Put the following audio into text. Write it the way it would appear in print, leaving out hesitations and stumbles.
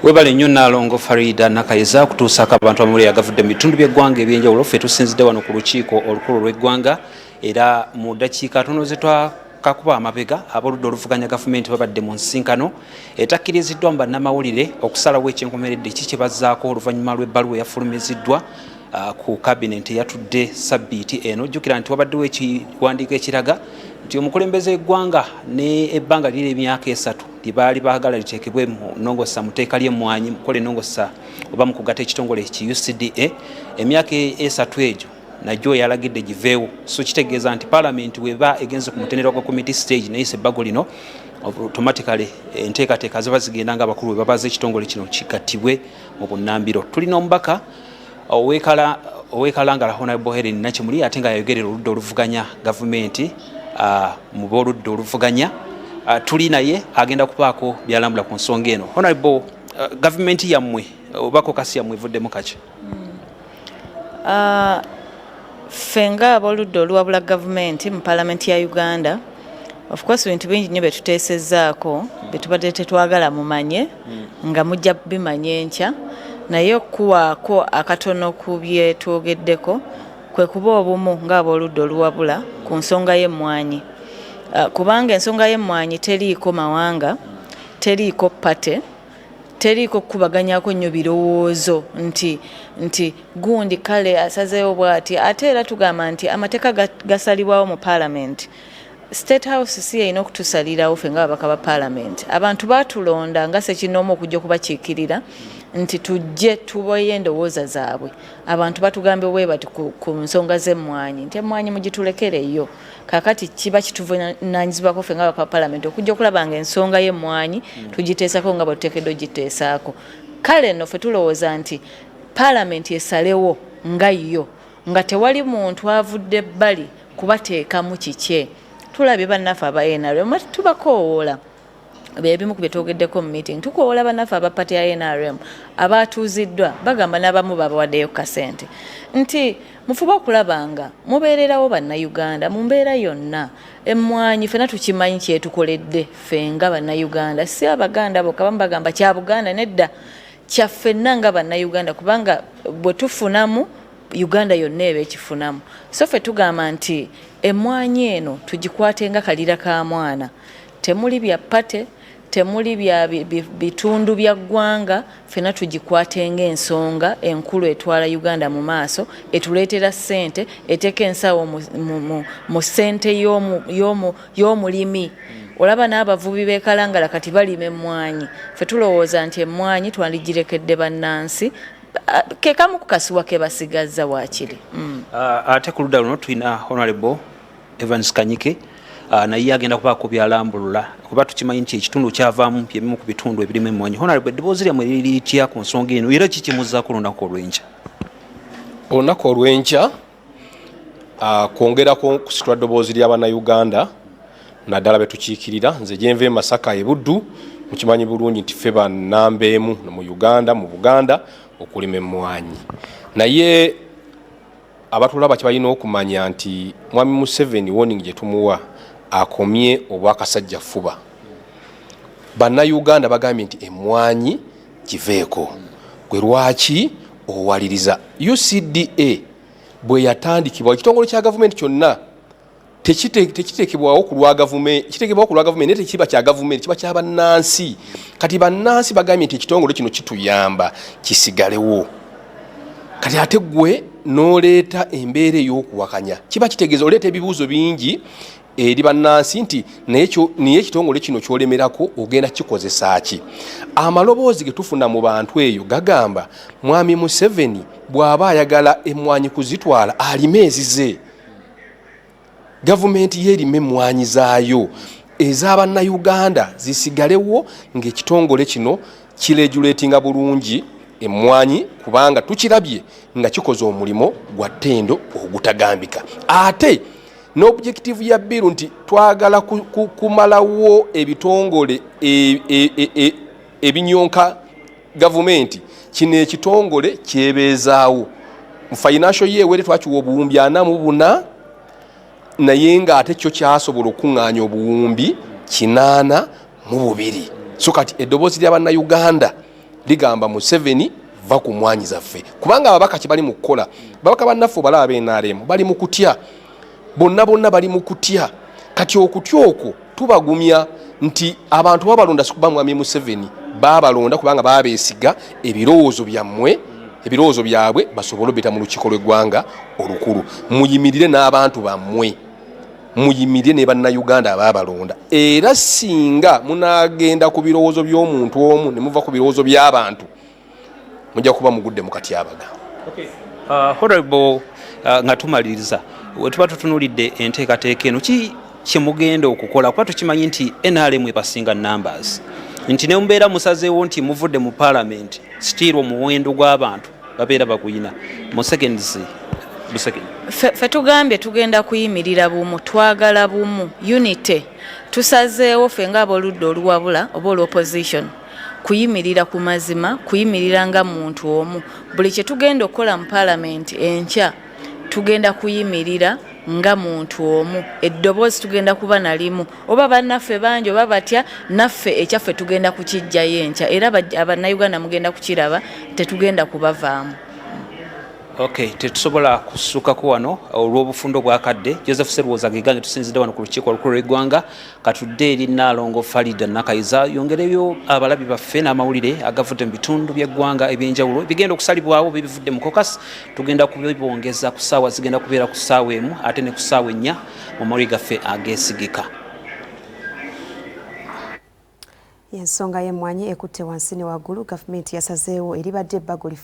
Webale nnyo Nnaalongo Farida Nakayeza kutuusako abantu abamuli agavudde mu bitundu by'eggwanga ebyenjawulo ffe tusinzidde wano ku lukiiko olukulu lw'eggwanga era mu ddakiika tono ze twakakuba amabega ab'oludda oluvuganya gavumenti babadde mu nsinkano etakkiriziddwa mu bannamawulire okusalawo ekyenkomeredde kiki bazzaako oluvannyuma lw'ebbaluwa eyafulumiziddwa ku kabinenti eyatudde sabbiiti eno. Jjukira nti wabaddewo ekiwandiiko ekiraga nti omukulembeze eggwanga ne ebbanga liri emyaka 3 libaali baagala liteekebwe mu nnongosa mu tteeka ly'emmwanyi mukola ennongosa oba mu kugatta ekitongole ki UCDA emyaka 3 egyo najjo yalagidde giveewo. So kitegeeza nti Palamenti weba egenze ku mutendera gwa committee stage nayise ebbago lino automatically enteekateeka ziba zigenda nga abakulu webabaza ekitongole kino kigattibwe mu bunnambiro. Tulina omubaka owekalangala Honorable Helen Nakimuli ate nga yayogerera oludda oluvuganya gavumenti mu b'oludda oluvuganya. Tuli naye agenda kubaako byalambula ku nsonga eno. Honorable, gavumenti yammwe oba kokasi yammwe evuddemu kaki? Ffe nga ab'oludda oluwabula gavumenti mu Palamenti ya Uganda, of course bintu bingi nnyo bye tuteesezzaako bye tubadde tetwagala mumanye nga mujja bimanya enkya, naye okuwaako akatono ku bye twogeddeko kwe kuba obumu nga ab'oludda oluwabula ku nsonga y'emmwanyi. Kubanga ensonga y'emmwanyi teriiko mawanga, teriiko pate, teriiko kubaganyako nnyo birowoozo nti gundi kale asazeewo bw'ati, ate era tugamba nti amateeka gasalibwawo mu Palamenti. State House si yalina okutusalirawo ffe nga babaka ba Palamenti. Abantu baatulonda nga sekinoomu okujja okubakiikirira nti tujje tuboye endowooza zaabwe. Abantu batugambe bwe bati ku nsonga z'emmwanyi nti emmwanyi mugitulekereyo. Kakati kiba kituvunaanyizibwako ffe nga babaka ba Palamenti okujja okulaba nga ensonga y'emmwanyi tugiteesako nga batuteekeddwa ogiteesaako. Kale nno ffe tulowooza nti Palamenti esalewo nga yo nga tewali muntu avudde ebbali kubateekamu kikye. Tulabye bannaffe aba NRM tubakoowoola bebimu ku byetwogeddeko mu meeting. Tukoowoola bannaffe aba pati ya NRM abaatuuziddwa bagamba n'abamu babawaddeyo kasente nti mufube okulaba nga mubeererawo bannayuganda mu mbeera yonna. Emmwanyi ffena tukimanyi kyetukoledde ffe nga bannayuganda, si abaganda bokka abamu bagamba kya Buganda, nedda kyaffenna nga bannayuganda kubanga bwe tufunamu Uganda yonna eba ekifunamu. So ffe tugamba nti emmwanyi eno tugikwate nga kalira ka mwana. Temuli bya pate, temuli bya bitundu bya ggwanga, ffena tugikwate ng'ensonga enkulu etwala Uganda mu maaso, etuleetera ssente, eteeka ensawo mu ssente y'omulimi. Olaba n'abavubi b'ekalangala kati balima emmwanyi. Ffe tulowooza nti emmwanyi twandigirekedde bannansi ke kamu ku kasiwa ke basigazza waakiri. Ate ku ludda luno tulina Honorable Evans Kanyike naye agenda kubaako byalambulula kuba tukimanyi nti ekitundu kyavaamu ebimu ku bitundu ebirimu emmwanyi. Honorable, eddoboozi lyammwe liri litya ku nsonga eno era kikimuzzaako olunaku olw'enkya? Olunaku olw'enkya kwongerako kusitula ddoboozi ly'Abannayuganda naddala be tukiikirira. Nze gye nva e Masaka e Buddu mukimanyi bulungi nti ffe bannamba emu mu Uganda mu Buganda okulima emmwanyi. Naye abatulaba kibalina okumanya nti Mwami Museveni warning gye tumuwa akomye obwakasajja fuba. Bannayuganda bagambye nti emmwanyi giveeko. Gwe lwaki owaliriza UCDA bwe yatandikibwa ekitongole kya gavumenti kyonna tekitekebwawo ku lwa gavumenti, kiteekebwawo ku lwa gavumenti naye tekiba kya gavumenti, kiba kya bannansi. Kati bannansi bagambye nti ekitongole kino kituyamba kisigalewo. Kati ate gwe n'oleeta embeera ey'okuwakanya, kiba kitegeeza oleeta ebibuuzo bingi eri bannansi nti naye ekitongole kino kyolemerako ogenda kikozesa ki? Amaloboozi ge tufuna mu bantu eyo gagamba Mwami Museveni bw'aba ayagala emmwanyi kuzitwala alime ezize. Gavumenti yerime emmwanyi zaayo ez'Abannayuganda zisigalewo ng'ekitongole kino kiregulatinga bulungi emmwanyi kubanga tukirabye nga kikoze omulimo gwa ttendo ogutagambika. Ate n'objective ya biru nti twagala kumalawo ebitongole ebinyonka gavumenti, kino ekitongole kyebeezaawo. Mu financial year were twakiwa obuwumbi 44 naye nga ate kyo kyasobola okuŋŋaanya obuwumbi 82. So kati eddoboozi ly'Abannayuganda ligamba Museveni va ku mwanyi zaffe kubanga ababaka kibali mu kukola babaka bannaffe balaba b'NRM bali mu kutya bonna bali mu kutya kati okutya okwo tubagumya nti abantu babalonda sikuba mwami Museveni babalonda kubanga babeesiga ebirowoozo byabwe basobole obeta mu lukiiko lw'eggwanga olukulu muyimirire n'abantu bammwe muyimirire ne bannayuganda ababalonda era singa munagenda ku birowoozo by'omuntu omu ne muva ku birowoozo by'abantu mujja kuba mugudde mu katyabaga. Honorable nga tumaliriza wetuba tutunulidde enteekateeka eno ki kyemugenda okukola kuba tukimanyi nti NRM ebasinga numbers nti ne mubeera musazeewo nti muvudde mu Palamenti still omuwendo gw'abantu babeera baguyina mu seconds fe tugambye tugenda kuyimirira bumu twagala bumu unity tusazeewo ffe ng'aboludda oluwabula oba olw'opposition kuyimirira ku mazima kuyimirira nga muntu omu buli kye tugenda okukola mu Palamenti enkya tugenda kuyimirira nga muntu omu eddoboozi tugenda kuba nalimu oba bannaffe bangi oba batya naffe ekyaffe tugenda kukijjayo enkya era abannayuganda mugenda kukiraba tetugenda kubavaamu. Okay, tetusobola kusukako wano olw'obufundo bwakadde. Joseph Serwoza Gegange tusinzidde wano ku lukiiko olukulu lw'eggwanga katudde eri Nnaalongo Farida Nakayiza yongereyo abalabi baffe n'amawulire agavudde mu bitundu by'eggwanga ebyenjawulo bigenda okusalibwawo bibivudde mu kokasi tugenda kubibongeza ku ssaawa zigenda kubeera ku ssaawa emu ate ne ku ssaawa ennya mu mawulire gaffe ageesigika. Ensonga y'emmwanyi ekutte wansi ne waggulu gavumenti yasazeewo eribadde ebbago